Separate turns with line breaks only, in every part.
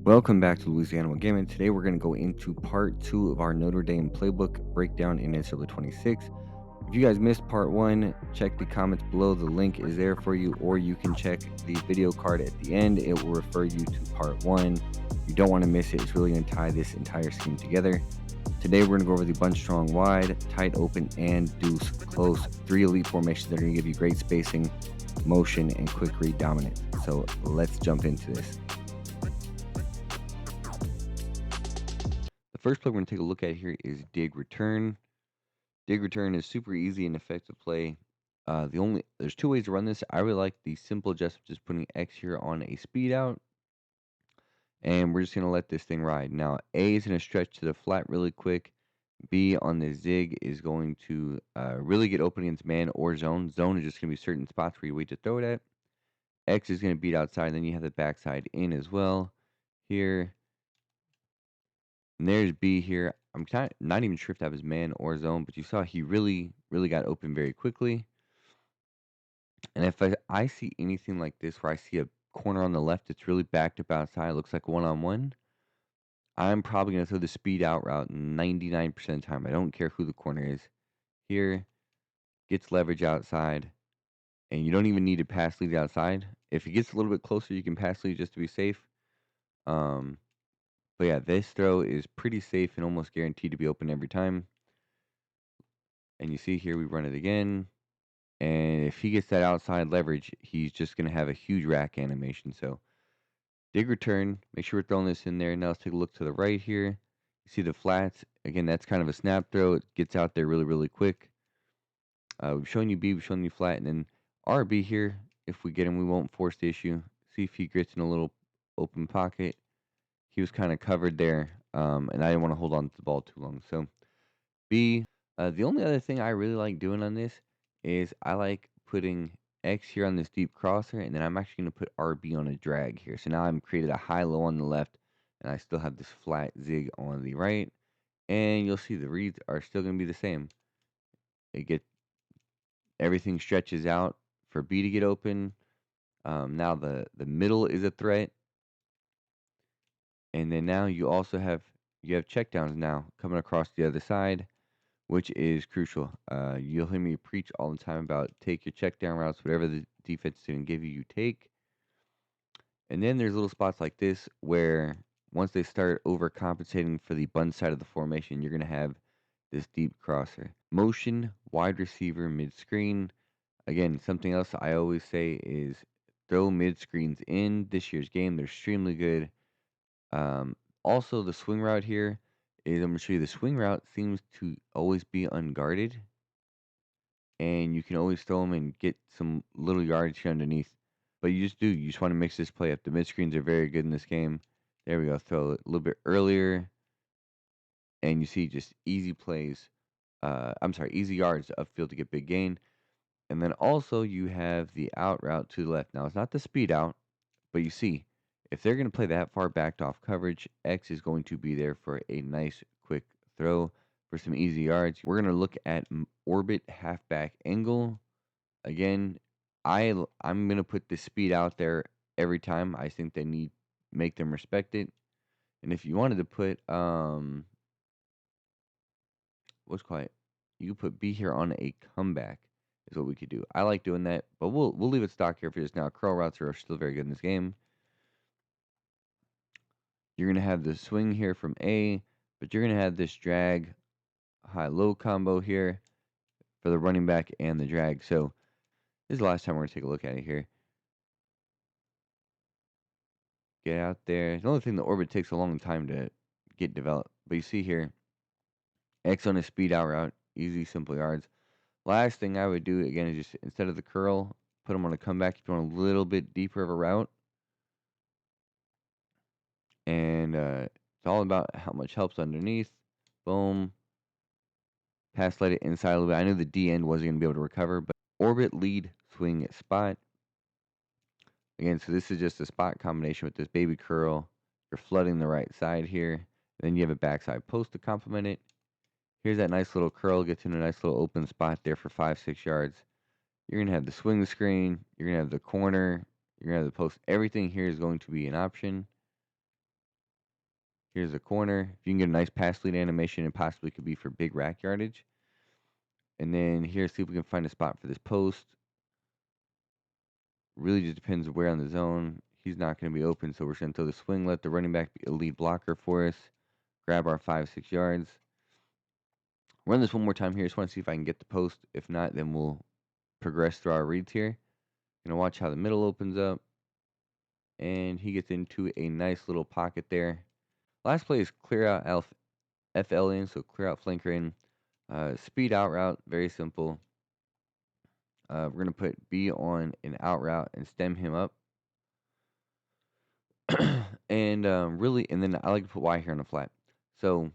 Welcome back to Louisianimal Gaming. Today we're going to go into part 2 of our Notre Dame Playbook breakdown in NCAA 26. If you guys missed part 1, check the comments below. The link is there for you, or you can check the video card at the end. It will refer you to part 1. You don't want to miss it. It's really going to tie this entire scheme together. Today we're going to go over the bunch strong wide, tight open, and deuce close. 3 elite formations that are going to give you great spacing, motion, and quick read dominance. So let's jump into this. The first play we're going to take a look at here is dig return. Dig return is super easy and effective play. There's 2 ways to run this. I really like the simple adjustment, just putting X here on a speed out, and we're just going to let this thing ride. Now A is going to stretch to the flat really quick. B on the zig is going to really get open against man or zone. Zone is just going to be certain spots where you wait to throw it at. X is going to beat outside, and then you have the backside in as well here. And there's B here. I'm not even sure if that was man or zone, but you saw he really got open very quickly. And if I see anything like this where I see a corner on the left that's really backed up outside, looks like one-on-one, I'm probably going to throw the speed out route 99% of the time. I don't care who the corner is. Here, gets leverage outside, and you don't even need to pass lead outside. If it gets a little bit closer, you can pass lead just to be safe. But yeah, this throw is pretty safe and almost guaranteed to be open every time. And you see here, we run it again. And if he gets that outside leverage, he's just going to have a huge rack animation. So dig return, make sure we're throwing this in there. Now let's take a look to the right here. You see the flats. Again, that's kind of a snap throw. It gets out there really quick. We've shown you B, we've shown you flat. And then RB here, if we get him, we won't force the issue. See if he gets in a little open pocket. He was kind of covered there, and I didn't want to hold on to the ball too long. So B, the only other thing I really like doing on this is I like putting X here on this deep crosser, and then I'm actually going to put RB on a drag here. So now I'm created a high-low on the left, and I still have this flat zig on the right. And you'll see the reads are still going to be the same. Everything stretches out for B to get open. Now the middle is a threat. And then now you also have checkdowns now coming across the other side, which is crucial. You'll hear me preach all the time about take your check down routes, whatever the defense didn't give you, you take. And then there's little spots like this where once they start overcompensating for the bun side of the formation, you're going to have this deep crosser. Motion, wide receiver, mid-screen. Again, something else I always say is throw mid-screens in this year's game. They're extremely good. Also, the swing route here is I'm going to show you the swing route seems to always be unguarded. And you can always throw them and get some little yardage here underneath. But you just want to mix this play up. The mid screens are very good in this game. There we go. Throw it a little bit earlier. And you see just easy plays. Easy yards upfield to get big gain. And then also you have the out route to the left. Now, it's not the speed out, but you see, if they're going to play that far backed off coverage, X is going to be there for a nice quick throw for some easy yards. We're going to look at orbit halfback angle. Again, I'm going to put the speed out there every time. I think they make them respect it. And if you wanted to put you put B here on a comeback is what we could do. I like doing that, but we'll leave it stock here for just now. Curl routes are still very good in this game. You're going to have the swing here from A, but you're going to have this drag high-low combo here for the running back and the drag. So this is the last time we're going to take a look at it here. Get out there. The only thing, the orbit takes a long time to get developed. But you see here, X on a speed out route, easy, simple yards. Last thing I would do, again, is just instead of the curl, put them on a comeback, keep on a little bit deeper of a route. And it's all about how much helps underneath. Boom. Pass let it inside a little bit. I knew the D end wasn't going to be able to recover, but orbit, lead, swing, spot. Again, so this is just a spot combination with this baby curl. You're flooding the right side here. Then you have a backside post to complement it. Here's that nice little curl. Gets in a nice little open spot there for 5-6 yards. You're going to have the swing screen. You're going to have the corner. You're going to have the post. Everything here is going to be an option. Here's a corner. If you can get a nice pass lead animation, it possibly could be for big rack yardage. And then here, see if we can find a spot for this post. Really just depends where on the zone. He's not going to be open, so we're just going to throw the swing, let the running back be a lead blocker for us. Grab our 5-6 yards. Run this one more time here. Just want to see if I can get the post. If not, then we'll progress through our reads here. Gonna watch how the middle opens up. And he gets into a nice little pocket there. Last play is clear out FL in, so clear out flanker in. Speed out route, very simple. We're going to put B on an out route and stem him up. And then I like to put Y here on the flat. So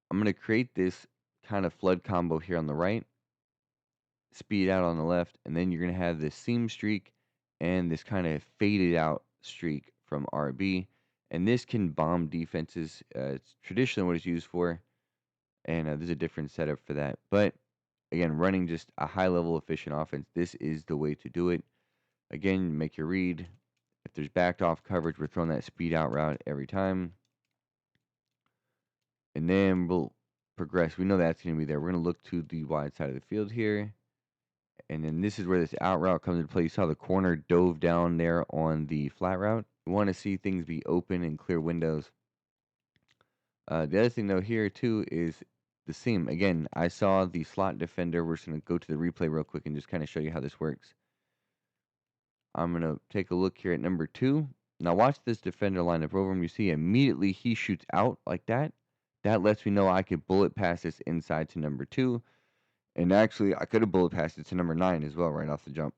I'm going to create this kind of flood combo here on the right, speed out on the left, and then you're going to have this seam streak and this kind of faded out streak from RB. And this can bomb defenses. It's traditionally what it's used for, and there's a different setup for that. But again, running just a high level efficient offense, this is the way to do it. Again, make your read. If there's backed off coverage, we're throwing that speed out route every time. And then we'll progress. We know that's going to be there. We're going to look to the wide side of the field here. And then this is where this out route comes into play. You saw the corner dove down there on the flat route. We want to see things be open and clear windows. The other thing, though, here, too, is the seam. Again, I saw the slot defender. We're just going to go to the replay real quick and just kind of show you how this works. I'm going to take a look here at number 2. Now watch this defender line up over him. You see immediately he shoots out like that. That lets me know I could bullet pass this inside to number 2. And actually, I could have bullet passed it to number 9 as well right off the jump.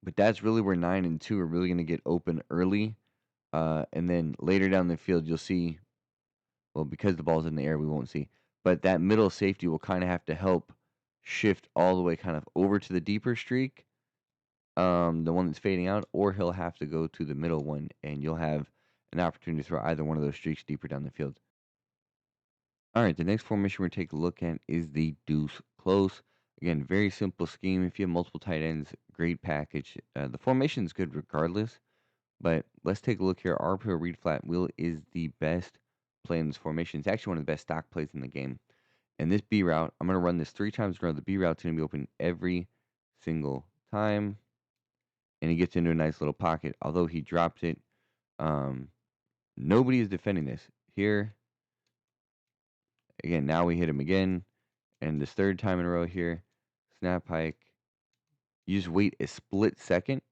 But that's really where 9 and 2 are really going to get open early. And then later down the field, you'll see, well, because the ball's in the air, we won't see. But that middle safety will kind of have to help shift all the way kind of over to the deeper streak, the one that's fading out, or he'll have to go to the middle one, and you'll have an opportunity to throw either one of those streaks deeper down the field. All right, the next formation we're going to take a look at is the Deuce Close. Again, very simple scheme. If you have multiple tight ends, great package. The formation is good regardless, but let's take a look here. RPO read flat wheel is the best play in this formation. It's actually one of the best stock plays in the game. And this B route, I'm going to run this 3 times in a row. The B route's going to be open every single time. And he gets into a nice little pocket. Although he dropped it, nobody is defending this. Here, again, now we hit him again. And this 3rd time in a row here, snap hike. You just wait a split second,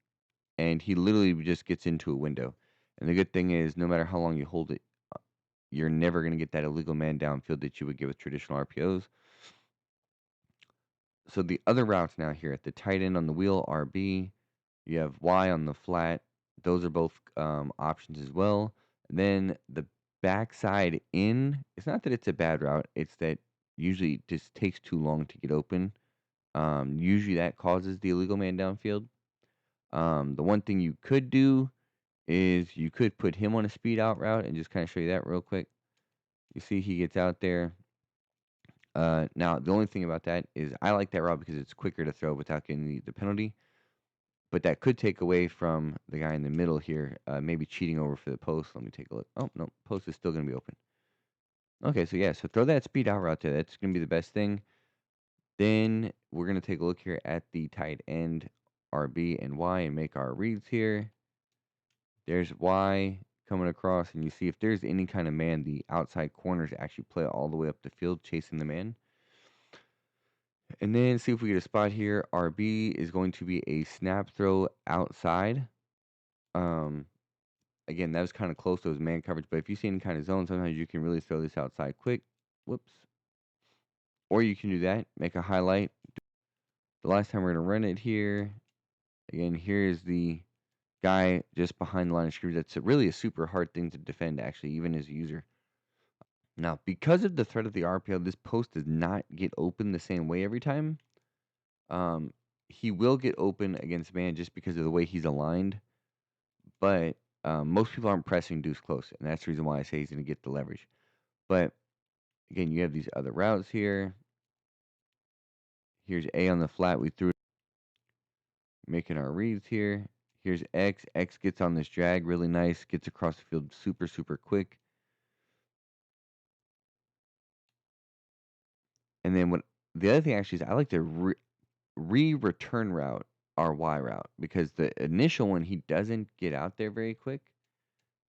and he literally just gets into a window. And the good thing is, no matter how long you hold it, you're never going to get that illegal man downfield that you would get with traditional RPOs. So the other routes now here, at the tight end on the wheel, RB. You have Y on the flat. Those are both options as well. And then the backside in, it's not that it's a bad route. It's that usually it just takes too long to get open. Usually that causes the illegal man downfield. The one thing you could do is you could put him on a speed out route and just kind of show you that real quick. You see he gets out there. Now, the only thing about that is I like that route because it's quicker to throw without getting the penalty. But that could take away from the guy in the middle here, maybe cheating over for the post. Let me take a look. Oh, no, post is still going to be open. Okay, so yeah, so throw that speed out route there. That's going to be the best thing. Then we're going to take a look here at the tight end, RB and Y, and make our reads here. There's Y coming across, and you see if there's any kind of man, the outside corners actually play all the way up the field chasing the man. And then see if we get a spot here. RB is going to be a snap throw outside. Again, that was kind of close to his man coverage, but if you see any kind of zone, sometimes you can really throw this outside quick. Whoops. Or you can do that, make a highlight. The last time we're going to run it here. Again, here's the guy just behind the line of scrimmage. That's really a super hard thing to defend, actually, even as a user. Now, because of the threat of the RPO, this post does not get open the same way every time. He will get open against man just because of the way he's aligned. But most people aren't pressing Deuce Close, and that's the reason why I say he's going to get the leverage. But again, you have these other routes here. Here's A on the flat. We threw it, making our reads here. Here's X. X gets on this drag really nice, gets across the field super, super quick. And then what the other thing actually is I like to return route our Y route because the initial one he doesn't get out there very quick.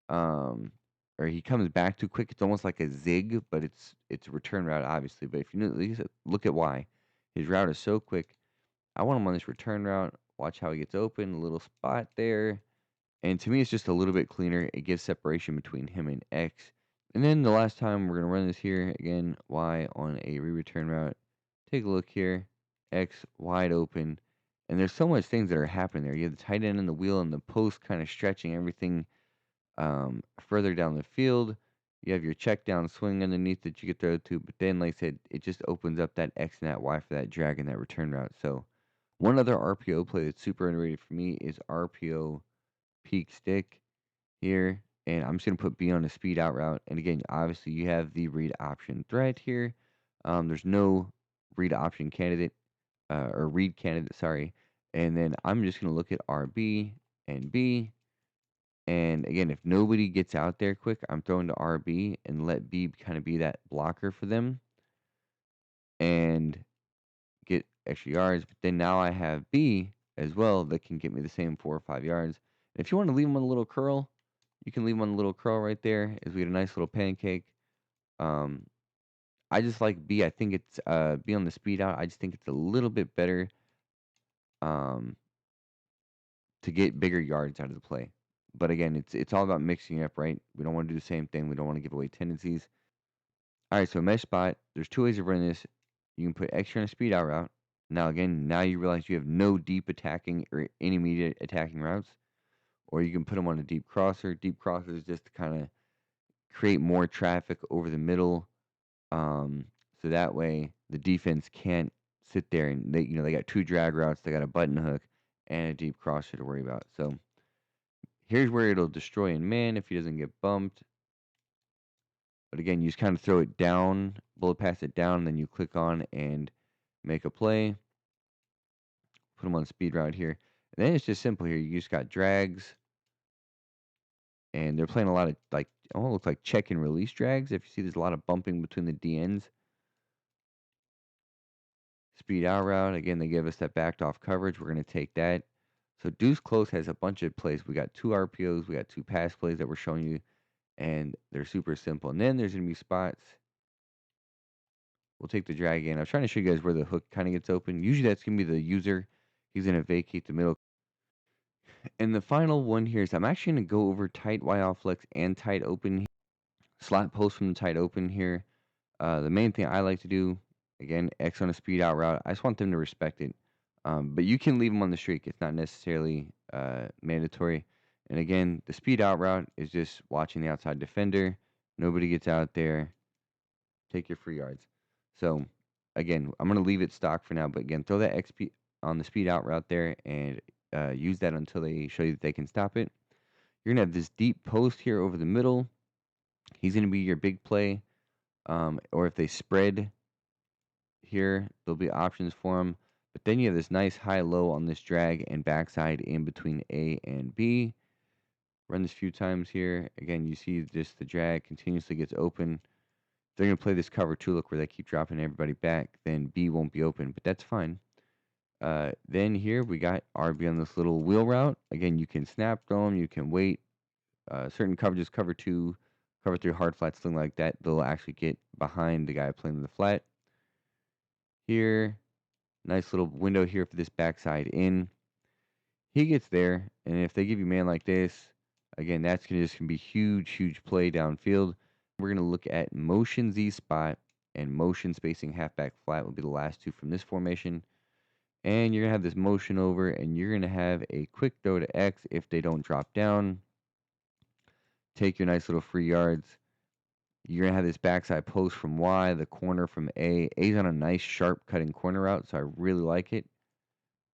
Um, or he comes back too quick. It's almost like a zig, but it's a return route obviously. But if you at least look at Y, his route is so quick. I want him on this return route. Watch how he gets open, a little spot there. And to me, it's just a little bit cleaner. It gives separation between him and X. And then the last time we're going to run this here, again, Y on a return route. Take a look here. X wide open. And there's so much things that are happening there. You have the tight end and the wheel and the post kind of stretching everything further down the field. You have your check down swing underneath that you could throw to. But then, like I said, it just opens up that X and that Y for that drag and that return route. So one other RPO play that's super underrated for me is RPO peak stick here, and I'm just gonna put B on the speed out route. And again, obviously you have the read option threat here. There's no read option candidate or read candidate, sorry. And then I'm just gonna look at RB and B. And again, if nobody gets out there quick, I'm throwing to RB and let B kind of be that blocker for them and get extra yards. But then now I have B as well that can get me the same 4 or 5 yards. And if you want to leave them on a little curl, you can leave them on a little curl right there as we get a nice little pancake. Um, I just like B. I think it's B on the speed out. I just think it's a little bit better um, to get bigger yards out of the play. But again, it's all about mixing it up, right? We don't want to do the same thing. We don't want to give away tendencies. All right, so mesh spot. There's two ways of running this. You can put extra on a speed out route. Now again, now you realize you have no deep attacking or intermediate attacking routes, or you can put them on a deep crosser. Deep crosser is just to kind of create more traffic over the middle, so that way the defense can't sit there and they got two drag routes, they got a button hook and a deep crosser to worry about. So here's where it'll destroy in man if he doesn't get bumped. But again, you just kind of throw it down, bullet pass it down, and then you click on and make a play. Put them on speed route here. And then it's just simple here. You just got drags, and they're playing a lot of like almost looks like check and release drags. If you see, there's a lot of bumping between the DNs. Speed out route. Again, they give us that backed off coverage. We're going to take that. So Deuce Close has a bunch of plays. We got 2 RPOs. We got 2 pass plays that we're showing you, and they're super simple. And then there's going to be spots. We'll take the drag in. I was trying to show you guys where the hook kind of gets open. Usually that's going to be the user. He's going to vacate the middle. And the final one here is I'm actually going to go over tight Y off flex and tight open. Slot post from the tight open here. The main thing I like to do, again, X on a speed out route. I just want them to respect it. But you can leave them on the streak. It's not necessarily mandatory. And again, the speed out route is just watching the outside defender. Nobody gets out there. Take your free yards. So, again, I'm going to leave it stock for now. But again, throw that XP on the speed out route there and use that until they show you that they can stop it. You're going to have this deep post here over the middle. He's going to be your big play. Or if they spread here, there'll be options for him. But then you have this nice high-low on this drag and backside in between A and B. Run this a few times here. Again, you see just the drag continuously gets open. They're going to play this cover 2 look where they keep dropping everybody back. Then B won't be open, but that's fine. Then here we got RB on this little wheel route. Again, you can snap throw them. You can wait. Certain coverages, cover 2, cover 3 hard flats, something like that. They'll actually get behind the guy playing the flat. Here, nice little window here for this backside in. He gets there, and if they give you man like this, again, that's just gonna be huge, huge play downfield. We're gonna look at motion Z spot and motion spacing halfback flat will be the last 2 from this formation. And you're gonna have this motion over, and you're gonna have a quick throw to X if they don't drop down. Take your nice little free yards. You're going to have this backside post from Y, the corner from A. A's on a nice, sharp cutting corner route, so I really like it.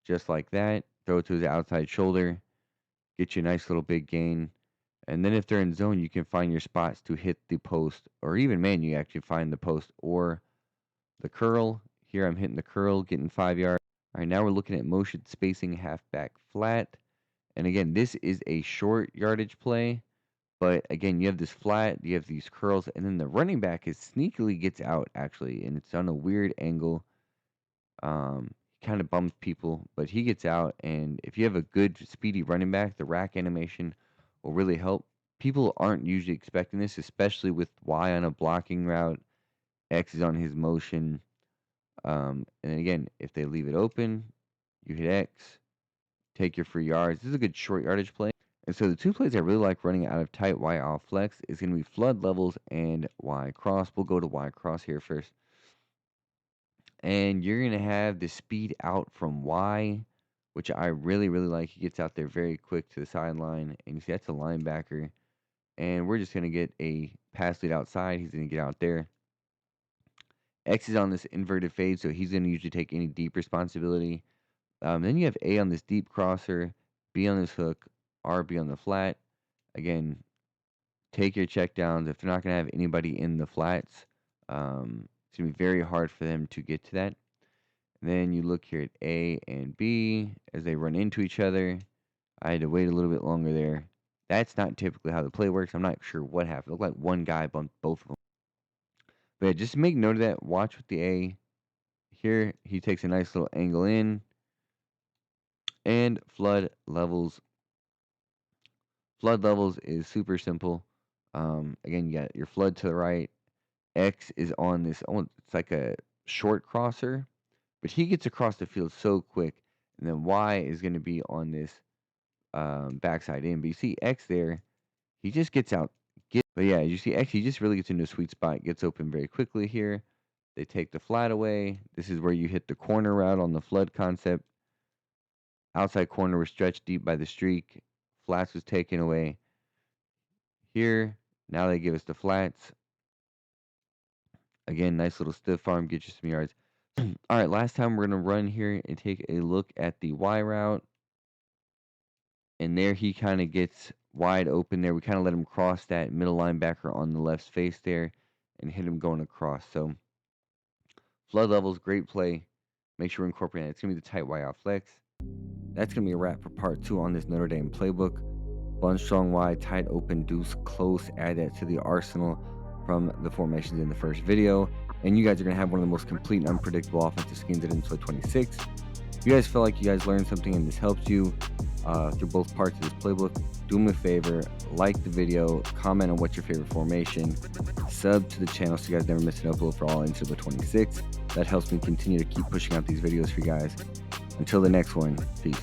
Just like that. Throw it to his outside shoulder. Get you a nice little big gain. And then if they're in zone, you can find your spots to hit the post. Or even, man, you actually find the post or the curl. Here I'm hitting the curl, getting 5 yards. All right, now we're looking at motion spacing halfback flat. And again, this is a short yardage play. But again, you have this flat, you have these curls, and then the running back is sneakily gets out actually, and it's on a weird angle. Kind of bums people, but he gets out, and if you have a good speedy running back, the rack animation will really help. People aren't usually expecting this, especially with Y on a blocking route, X is on his motion. And again, if they leave it open, you hit X, take your free yards. This is a good short yardage play. And so the two plays I really like running out of tight Y off flex is going to be flood levels and Y cross. We'll go to Y cross here first. And you're going to have the speed out from Y, which I really, really like. He gets out there very quick to the sideline. And you see that's a linebacker. And we're just going to get a pass lead outside. He's going to get out there. X is on this inverted fade, so he's going to usually take any deep responsibility. Then you have A on this deep crosser, B on this hook, RB on the flat. Again, take your check downs. If they're not going to have anybody in the flats, it's going to be very hard for them to get to that. And then you look here at A and B as they run into each other. I had to wait a little bit longer there. That's not typically how the play works. I'm not sure what happened. It looked like one guy bumped both of them. But yeah, just make note of that. Watch with the A. Here, he takes a nice little angle in. And flood levels. Flood levels is super simple. Again, you got your flood to the right. X is on this. Oh, it's like a short crosser, but he gets across the field so quick. And then Y is going to be on this backside in. But you see X there, he just gets out. But yeah, you see X, he just really gets into a sweet spot, gets open very quickly here. They take the flat away. This is where you hit the corner route on the flood concept. Outside corner was stretched deep by the streak. Flats was taken away. Here, now they give us the flats. Again, nice little stiff arm, get you some yards. All right, last time we're going to run here and take a look at the Y route. And there he kind of gets wide open there. We kind of let him cross that middle linebacker on the left face there and hit him going across. So, flood levels, great play. Make sure we're incorporating it. It's going to be the tight Y off flex. That's going to be a wrap for part 2 on this Notre Dame playbook. Bun strong wide, tight open, deuce close. Add that to the arsenal from the formations in the first video. And you guys are going to have one of the most complete and unpredictable offensive schemes in NCAA 26. If you guys feel like you guys learned something and this helps you through both parts of this playbook, do me a favor, like the video, comment on what's your favorite formation, sub to the channel so you guys never miss an upload for all NCAA 26. That helps me continue to keep pushing out these videos for you guys. Until the next one, peace.